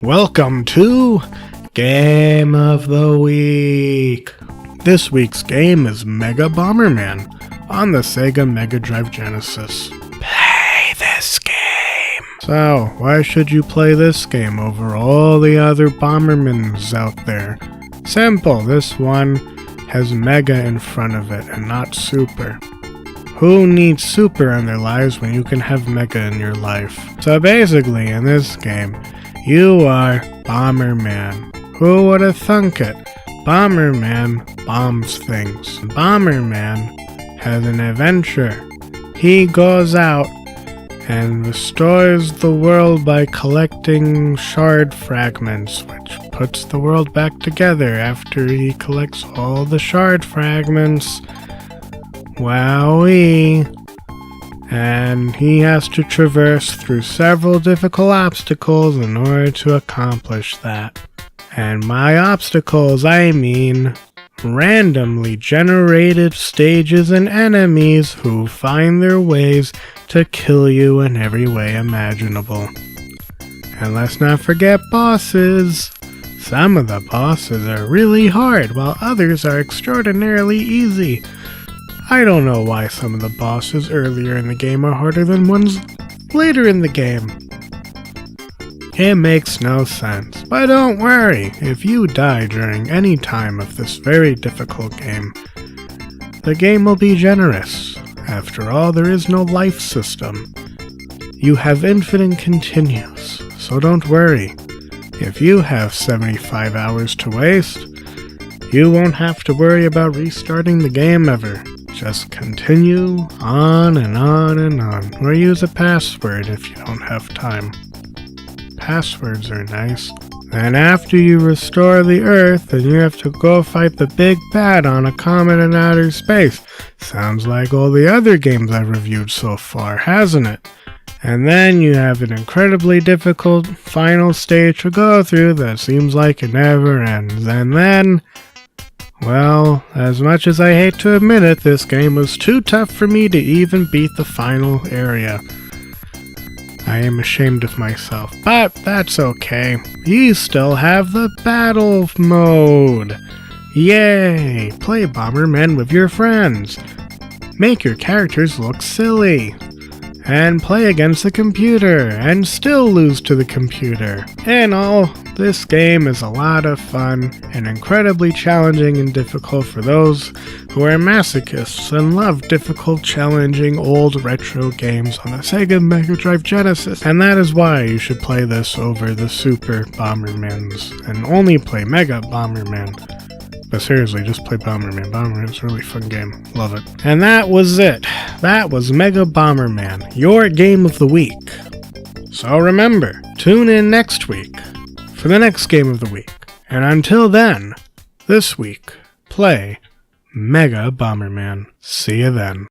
Welcome to Game of the Week. This week's game is Mega Bomberman on the Sega Mega Drive Genesis. Play this game. So, why should you play this game over all the other Bombermans out there? Simple, this one has Mega in front of it and not Super. Who needs Super in their lives when you can have Mega in your life? So basically, in this game, you are Bomberman. Who would have thunk it? Bomberman bombs things. Bomberman has an adventure. He goes out and restores the world by collecting shard fragments, which puts the world back together after he collects all the shard fragments. Wowee. And he has to traverse through several difficult obstacles in order to accomplish that. And by obstacles, I mean randomly generated stages and enemies who find their ways to kill you in every way imaginable. And let's not forget bosses. Some of the bosses are really hard, while others are extraordinarily easy. I don't know why some of the bosses earlier in the game are harder than ones later in the game. It makes no sense, but don't worry, if you die during any time of this very difficult game, the game will be generous. After all, there is no life system. You have infinite continues, so don't worry. If you have 75 hours to waste, you won't have to worry about restarting the game ever. Just continue on and on and on, or use a password if you don't have time. Passwords are nice. And after you restore the Earth, then you have to go fight the big bad on a comet in outer space. Sounds like all the other games I've reviewed so far, hasn't it? And then you have an incredibly difficult final stage to go through that seems like it never ends. And then, well, as much as I hate to admit it, this game was too tough for me to even beat the final area. I am ashamed of myself, but that's okay. You still have the battle mode. Yay! Play Bomberman with your friends. Make your characters look silly. And play against the computer, and still lose to the computer. In all, this game is a lot of fun, and incredibly challenging and difficult for those who are masochists and love difficult, challenging, old retro games on the Sega Mega Drive Genesis. And that is why you should play this over the Super Bombermans, and only play Mega Bomberman. But seriously, just play Bomberman. Bomberman's a really fun game. Love it. And that was it. That was Mega Bomberman, your game of the week. So remember, tune in next week for the next game of the week. And until then, this week, play Mega Bomberman. See you then.